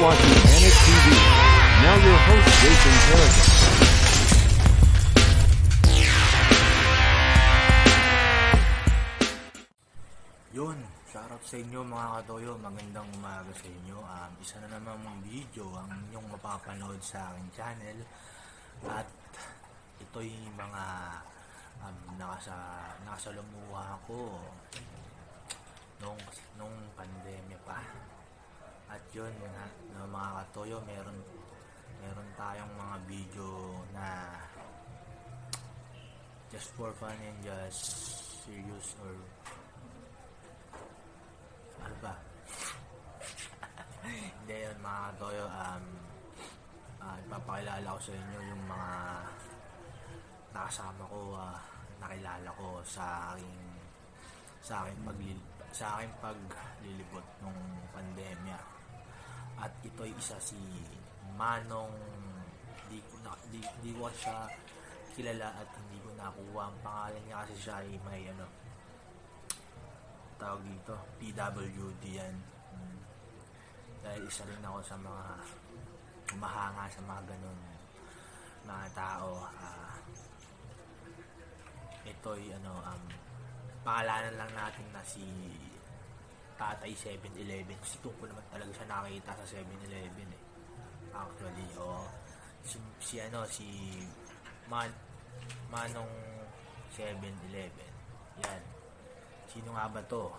watching Panic TV. Now your host, Jason Terrigan. Yun, shoutout sa inyo mga katoyo, magandang umaga sa inyo. Isa na namang video ang inyong mapapanood sa aking channel. At ito'y mga nakasalumuha ko nung pandemya pa. At yun na mga katoyo, meron tayong mga video na just for fun and just serious or ano ba? Hindi yun mga katoyo, ipapakilala ko sa inyo yung mga nakasama ko, nakilala ko sa aking paglilibot nung pandemya. At ito'y isa si Manong, di ko siya kilala at hindi ko nakuha ang pangalan niya kasi siya ay may tawag dito, PWD yan. Dahil isa rin ako sa mga humahanga sa mga ganun mga tao. Ito'y pangalanan lang natin na si Tatay 7-Eleven. Kasi doon ko naman talaga siya nakita sa 7-Eleven actually. Si Manong 7-Eleven yan. Sino nga ba to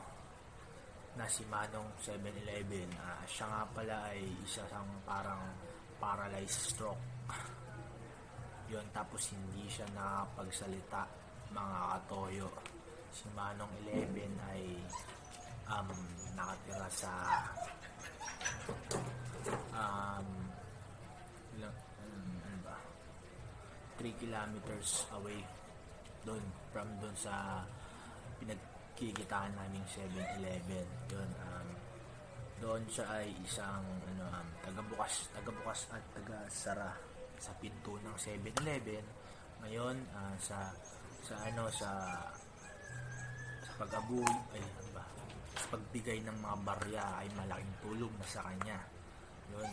na si Manong 7-Eleven? Siya nga pala ay isa sang parang paralyzed stroke. Yun, tapos hindi siya nakapagsalita mga katoyo. Si Manong 11 ay nakatira sa 3 kilometers away from doon sa pinagkikitaan naming 7-Eleven. Yun, doon siya ay isang tagabukas at taga-sara sa pinto ng 7-Eleven. Ngayon sa pagbigay ng mga barya ay malaking tulong na sa kanya. Yun,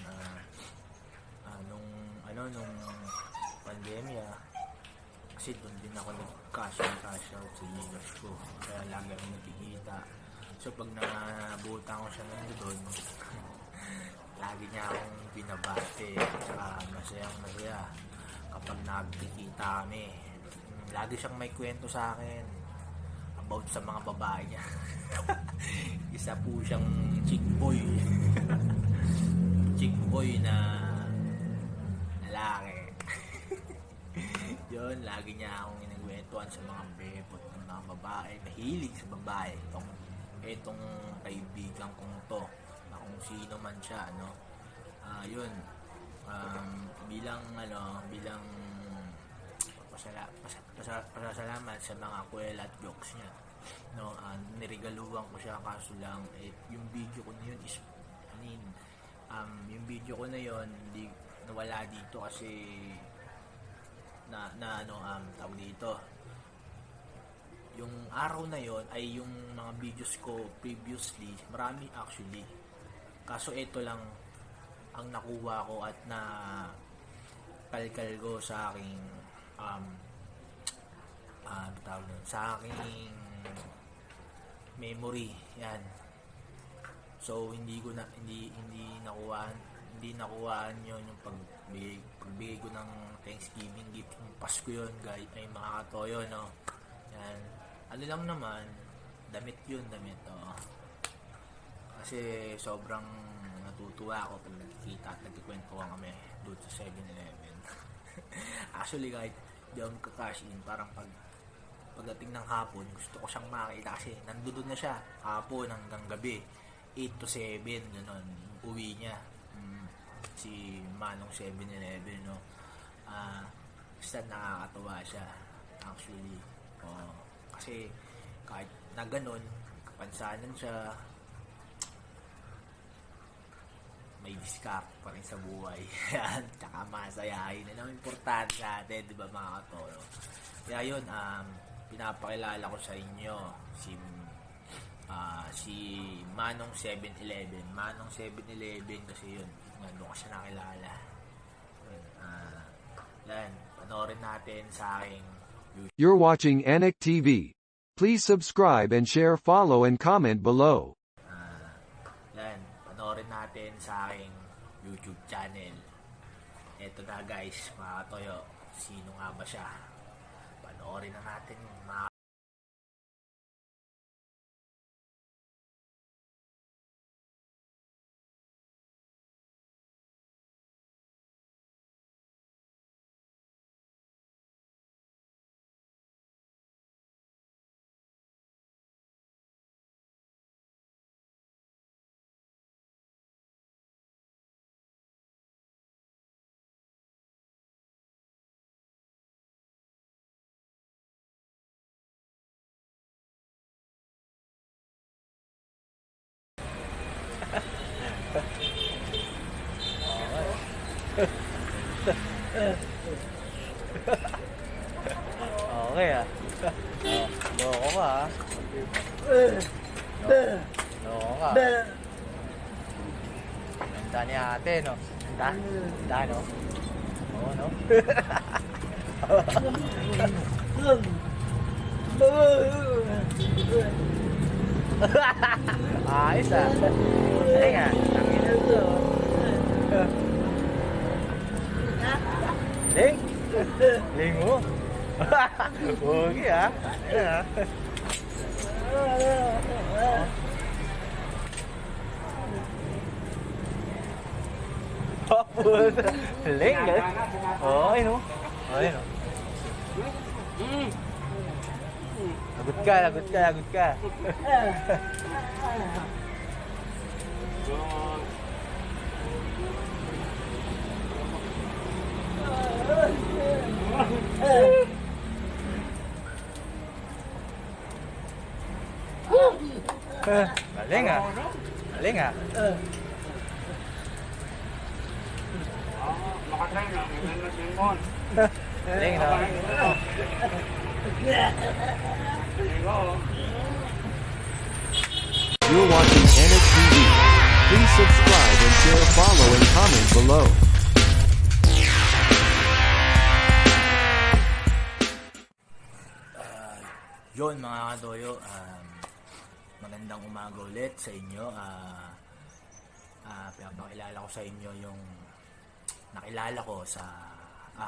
nung pandemya, kasi doon din ako nag-cash out sa Gcash ko, kaya lagi akong nakikita. So pag nabutan ko siya doon, lagi niya akong binabate at saka masaya kapag nagkikita kami. Lagi siyang may kwento sa akin about sa mga babae niya. Isa po siyang chick boy na lalaki. Yun, lagi niya akong inagwentuhan sa mga bebot ng mga babae. Mahilig sa babae itong kaibigan kong to, na kung sino man siya, yun, bilang pasasalamat sa mga kwela at jokes niya, niregaluhan ko siya. Kaso lang yung video ko na yun is yung video ko na yun hindi nawala dito kasi tawag dito, yung araw na yon ay yung mga videos ko previously, marami actually, kaso ito lang ang nakuha ko at na kalkal ko sa aking sa aking memory yan. So hindi nakuhaan yun yung pagbigay ko ng Thanksgiving gift, yung Pasko yun guys, ay mga katoyo, yan, lang naman, damit kasi sobrang natutuwa ako pag nakikita at nagkikwentuhan kami doon sa 7-Eleven. Actually kahit di ako magka-cash in, parang pagdating ng hapon gusto ko siyang makita kasi nandoon na siya hapon hanggang gabi, 8 to 7 gano'n uwi niya, si Manong 7-Eleven, basta nakakatawa siya actually. Kasi kahit na gano'n, kapansanan siya, may discount pa rin sa buhay. Tsaka masayahin. Ang importante sa atin, di ba mga katolo? Kaya yun, pinapakilala ko sa inyo si Si Manong 7-Eleven. Manong 7-Eleven kasi yun. Doon ko siya nakilala. Yan. Panoorin natin sa aking YouTube. You're watching Anik TV. Please subscribe and share, follow, and comment below. Yan. Panoorin natin sa aking YouTube channel. Eto na guys, mga katoyo. Sino nga ba siya? Panoorin na natin mga Okay ah. Loko ka ah. Loko ka. Ganda ni ate no. Ganda no. Oo no. Ayos ah. Ay nga. Ling? Ling mo? Okay ah. Ayan ah. Puta. Ling eh. Okay no? Okay no? Lagot ka, lagot ka, lagot ka. Galing ah. Galing ah. Galing no? You're watching Anik TV. Please subscribe and share, follow, and comment below. Yun mga kadoyo, magandang umaga ulit sa inyo. Pinapakilala ko sa inyo yung nakilala ko sa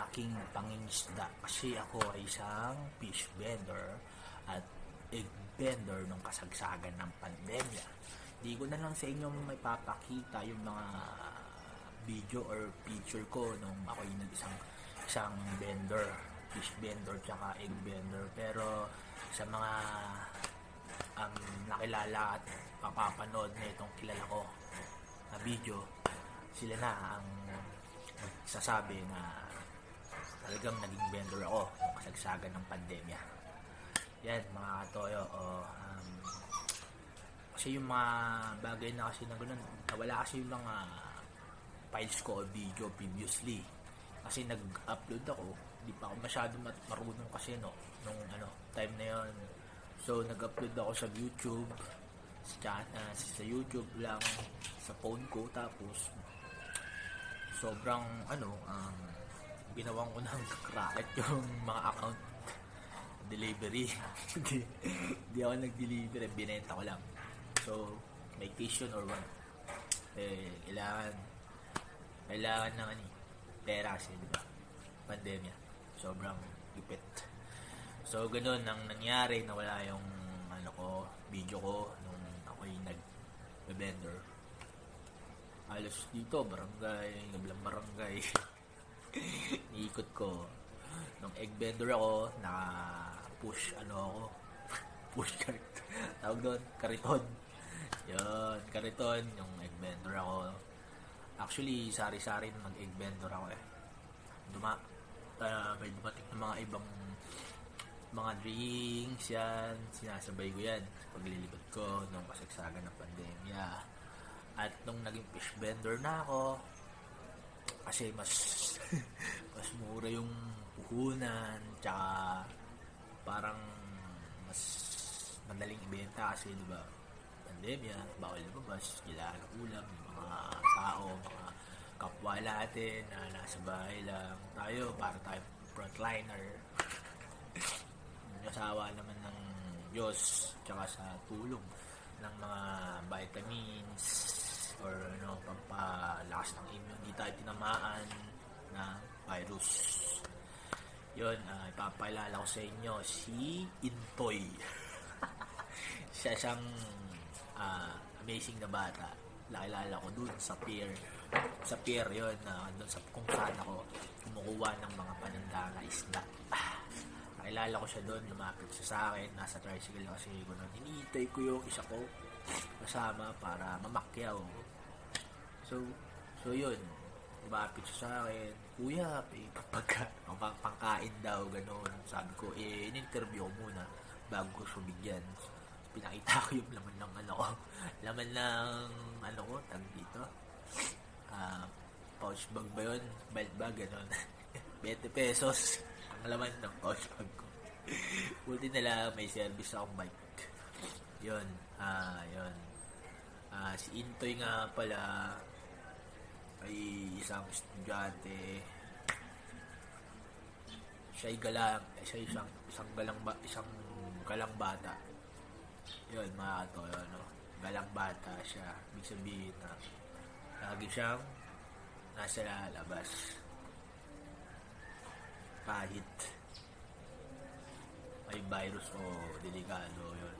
aking pangingisda kasi ako ay isang fish vendor at egg vendor nung kasagsagan ng pandemya. Hindi ko na lang sa inyo may papakita yung mga video or picture ko nung ako yung isang vendor, fish vendor tsaka egg vendor. Pero sa mga nakilala at mapapanood na itong kilala ko na video, sila na ang sasabi na talagang naging vendor ako nung kasagsagan ng pandemya. Yan mga katoyo. Kasi yung mga bagay na kasi na ganun, wala kasi yung mga files ko o video previously. Kasi nag-upload ako, hindi pa ako masyado marunong kasi nung time na yon. So nag-upload ako sa YouTube, sa YouTube lang, sa phone ko, tapos sobrang ginawan ko ng racket yung mga account delivery. Hindi ako nag-deliver, binenta ko lang. So may occasion or what, kailangan ng pera kasi, di ba? Pandemya. Sobrang gipit. So, ganun ang nangyari, nawala yung video ko nung ako yung nag-vendor. Halos dito, barangay, nablang barangay. Iikot ko. Nung egg vendor ako, naka-push, push cart. Tawag doon, kariton. Yun, kariton, yung egg vendor ako. Actually, sari-sari na mag-egg vendor ako eh. May dumating ng mga ibang mga drinks yan, sinasabay ko yan sa paglilibot ko nung kasagsagan ng pandemya. At nung naging fish vendor na ako, kasi mas mura yung puhunan, tsaka parang mas madaling ibenta kasi, di ba? pandemya, bawal lumabas, kailangan ng ulam, yung mga tao, mga kapwa natin na nasa bahay lang tayo para tayo frontliner. Nasawa naman ng Diyos tsaka sa tulong ng mga vitamins or pampalakas ng immune, hindi tayo tinamaan na virus. Yun, ipapaalala ko sa inyo si Intoy. Siya siyang amazing na bata. Nakilala ko dun sa pier. Sa pier yun, dun sa kung saan ako kumukuha ng mga paninda na isda. Nakilala ko siya doon, lumapit siya sa akin, nasa tricycle kasi ko nun. Hinihintay ko yung isa ko kasama para mamakyaw. So yun, lumapit siya sa akin, kuya, pangkain daw, gano'n. Sabi ko, in-interview ko muna bago ko sumigyan. Pinakita ko yung laman ng laman ng tag dito. Pouch bag ba yun? Belt bag, gano'n. 20 pesos ang laman ng pouch bag ko. Buti na lang may service akong bike. Yun. Si Intoy nga pala ay isang estudyante. Siya isang galang bata. Yun, mga to, galang bata siya. Ibig sabihin na lagi siyang nasa labas. Kahit may virus o delikado, yun.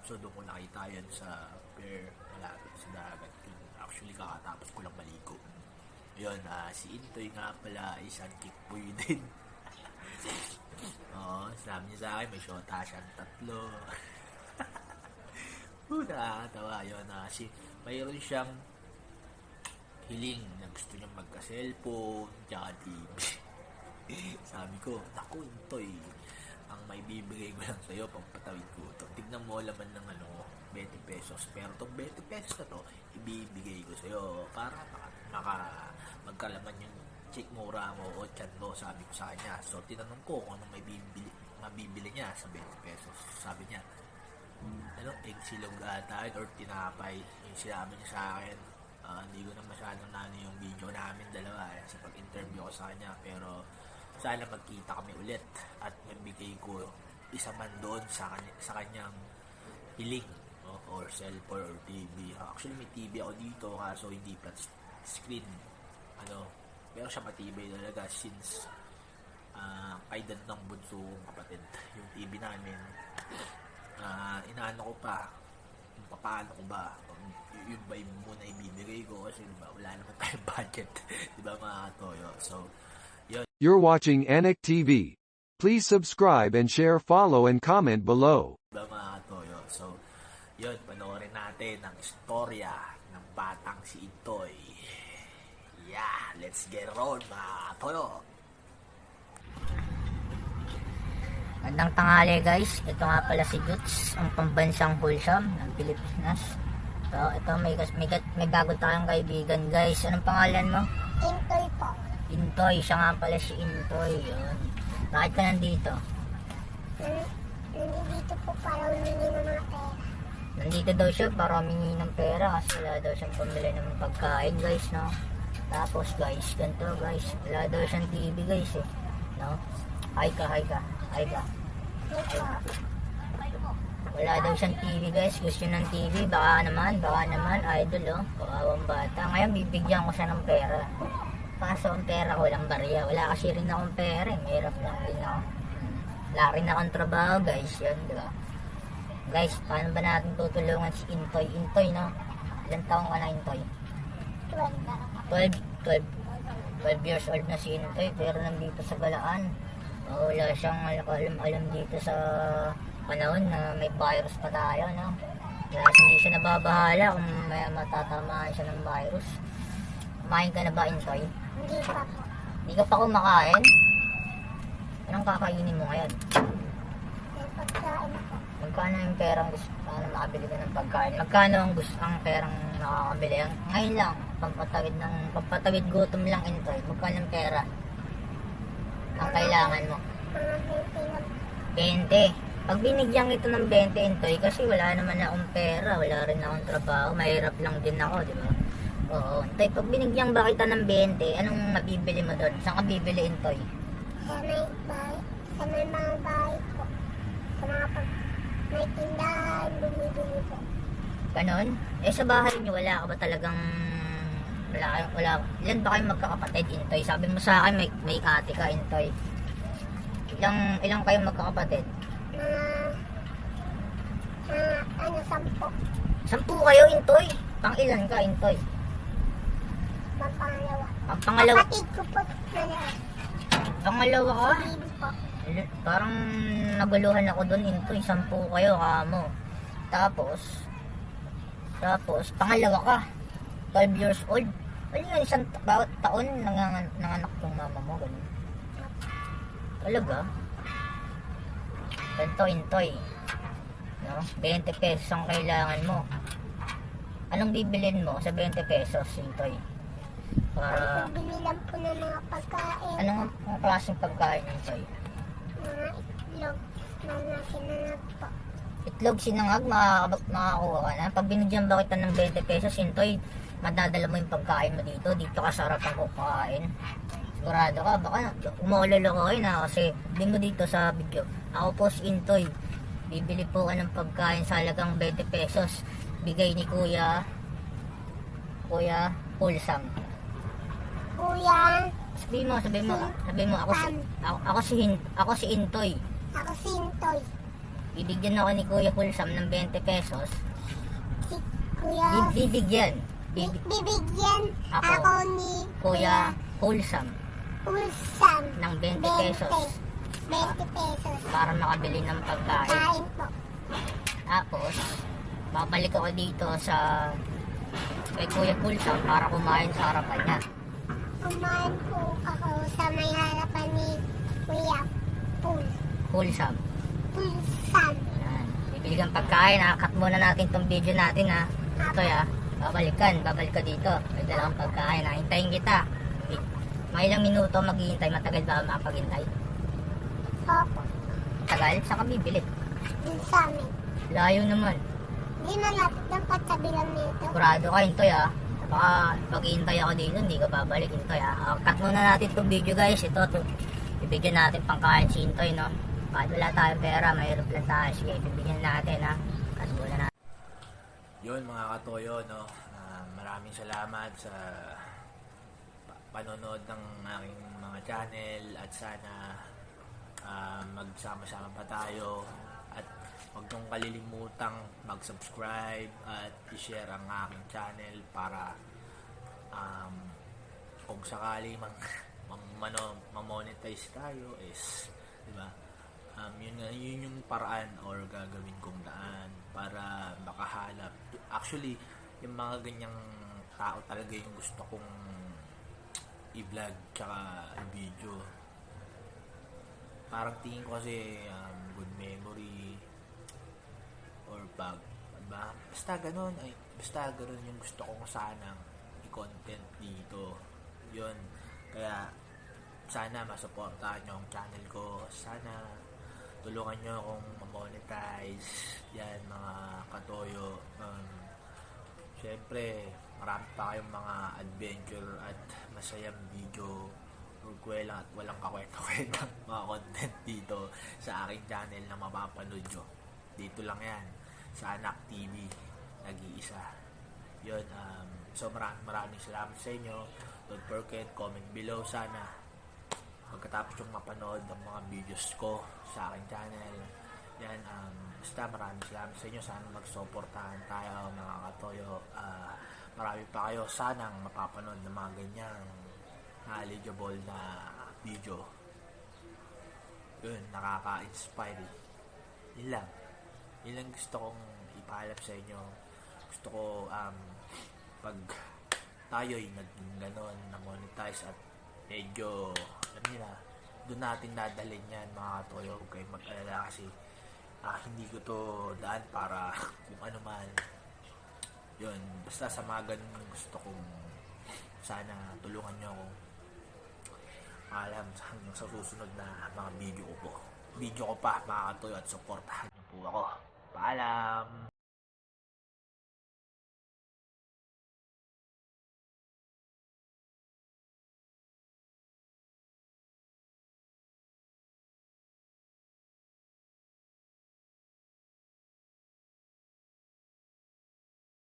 So doon ko nakita yan sa pier malapit sa dagat. Actually, kakatapos ko lang maligo. Yun, si Intoy nga pala isang kickboy din. Sabi niya sa akin, may shota siyang 3. Nakakatawa yun. Mayroon siyang hiling na gusto niyang magka-cellphone, tsaka TV. Sabi ko, naku Intoy, ang may bibigay ko lang sa'yo, pampatawid ko ito. Tignan mo laman ng 20 pesos. Pero itong 20 pesos na to, ibibigay ko sa'yo para magkalaman yung check mura mo o chan mo, sabi ko sa kanya. So, tinanong ko kung anong mabibili niya sa 20 pesos. Sabi niya, egg silog ata or tinapay. Yung sinabi niya sa akin. Hindi ko na masyadong yung video namin dalawa sa pag-interview ko sa kanya. Pero, sana magkita kami ulit at mabigay ko isa man doon sa kanyang hiling or cellphone or TV. Actually may TV ako dito kaso hindi flat screen. Pero siya matibay talaga since kaidan ng bunso kong kapatid yung TV namin. Inaano ko pa kung paano ko ba yun ba yung muna ibibigay ko kasi diba, wala naman tayong budget. Diba mga toyo? So you're watching Anik TV. Please subscribe and share, follow, and comment below. Mga toyo. So, yun, panoorin natin ang istorya ng batang si Intoy. Yeah, let's get on, mga toyo. Magandang tanghali guys. Ito nga pala si Juts, ang pambansang wholesome ng Pilipinas. So, ito may bago tayong kaibigan guys. Anong pangalan mo? Intoy po. Intoy, siya nga pala si Intoy. Yun. Bakit ka nandito? Nandito po para humingi ng mga pera. Nandito daw siya para humingi ng pera kasi wala daw siyang pambili ng pagkain guys, no? Tapos guys, ganito guys, wala daw siyang TV guys no? Hi ka. Wala daw siyang TV guys, gusto ng TV, baka naman, idol kawawang bata. Ngayon bibigyan ko siya ng pera. Kaso ang pera ko lang barya. Wala kasi rin akong pera. Mahirap lang din ako. Wala rin akong trabaho guys. Yan, diba? Guys, paano ba natin tutulungan si Intoy? Intoy, no? Ilang taong ka na, Intoy? 12 years old na si Intoy. Pero nandito sa Galaan. Wala siyang alam dito sa panahon na may virus pa tayo, no? Kaya hindi siya nababahala kung may matatamaan siya ng virus. Kumain ka na ba, Intoy? Hindi pa po. Hindi ka pa kumakain? Anong kakainin mo ngayon? May pagkain ako. Magkano yung perang gusto? Paano makabili ka ng pagkain? Magkano ang perang nakakabili? Ngayon lang, pampatawid gutom lang, Intoy. Magkano yung pera ang kailangan mo? Mga 20 na 20. Pag binigyan ito ng 20 Intoy, kasi wala naman akong pera, wala rin akong trabaho, mahirap lang din ako, di ba? Oo, Intoy, pag binigyan ba kita ng 20, anong mabibili mo doon? Saan ka bibili, Intoy? Sa may bahay, sa may mga bahay po. Sa mga pag may tindahan, bumibili po. Ganon? Eh sa bahay niyo, wala ka ba talagang... Wala. Ilan ba kayong magkakapatid, Intoy? Sabi mo sa akin, may ate ka, Intoy. Ilang kayong magkakapatid? Mga 10. 10 kayo, Intoy. Pang ilan ka, Intoy? Pangalawa. Ang pangalawa. Kapatid ko po na Pangalawa ka? baby po. Parang naguluhan ako doon, Intoy. 10 kayo, kamo. Tapos, pangalawa ka. 12 years old. Ano yun, isang bawat taon nanganak yung mama mo, ganun. Talaga? Ganito, Intoy. No? 20 pesos ang kailangan mo. Anong bibilin mo sa 20 pesos, Intoy? Para... Bili lang po ng mga pagkain. Anong klaseng pagkain, Intoy? Mga itlog. Mga sinangag po. Itlog, sinangag, makakuha ka na. Pag binigyan ba kita ng 20 pesos, Intoy, madadala mo yung pagkain mo dito. Dito ka sa harapan ko kakain. Sigurado ka, baka umulolo ko kayo na kasi hindi mo dito sa video. Ako po si Intoy. Bibili po ka ng pagkain sa halagang 20 pesos. Bigay ni Kuya Pulsam. Kuya, Sabi mo, ako si Intoy. ako si Intoy. Bibigyan ako ni Kuya Pulsam ng 20 pesos. Si Kuya, Bibigyan bibigyan Ako. ako ni Kuya Pulsam Ulsan ng 20 pesos 20 pesos. para makabili ng pagkain. Kain po. Tapos, babalik ako dito sa kay Kuya Pulsam para kumain sa harapan niya. Kumain po ako sa may harapan ni Kuya Pulsam. Pulsan. Yan. Bibili kang pagkain ha. Cut muna natin tong video natin ha. Ito ya. Babalik ka dito. May dalang pagkain ha. Hintayin kita. May ilang minuto maghihintay. Matagal ba makapaghintay? Opo. Tagal? Saan ka bibili? Dun sa amin. Layo naman. Di malapit ng katabi lang nito. Sigurado ka, Intoy ha. Baka maghihintay ako dito, hindi ka babalik, Intoy ha. Cut muna natin itong video guys. Ito, bibigyan natin pangkain si Intoy, no? Kahit wala tayong pera, mayroon lang tayo. Sige, bibigyan natin ha. Cut muna natin. Yun mga katoyo, no? Maraming salamat sa panonood ng aking mga channel at sana magsama-sama pa tayo at huwag niyong kalilimutang mag-subscribe at i-share ang aking channel para kung sakali ma-monetize tayo is, di ba? Yun yung paraan or gagawin kong daan para makahanap. Actually, yung mga ganyang tao talaga yung gusto kong i-vlog tsaka i-video. Parang tingin ko kasi good memory or pag diba? Basta ganun yung gusto kong sanang i-content dito. Yun. Kaya sana masuportahan nyo ang channel ko. Sana tulungan nyo akong ma-monetize yan mga katoyo. Syempre marami pa kayong mga adventure at masayang video or kwela at walang kakwenta-kwenta mga content dito sa aking channel na mapapanood nyo. Dito lang yan sa Anak TV, nag-iisa. Yun, so maraming salamat sa inyo. Don't forget, comment below sana pagkatapos yung mapanood ang mga videos ko sa aking channel. Yan, basta maraming salamat sa inyo. Sana magsuportahan tayo mga katoyo. Marami pa kayo sanang mapapanood ng mga ganyang knowledgeable na video. Yun, nakaka-inspire. Yun lang gusto kong ipaalap sa inyo. Gusto ko pag tayo'y naging ganon na monetize at medyo alam nila, doon natin dadalhin yan mga katoyo. Huwag kayong mag-alala kasi hindi ko to daan para kung ano man. Yun, basta sa mga ganun gusto kong sana tulungan nyo ako alam hanggang sa susunod na mga video ko po. video ko pa, makakatuyo at supportahan niyo po ako. Paalam!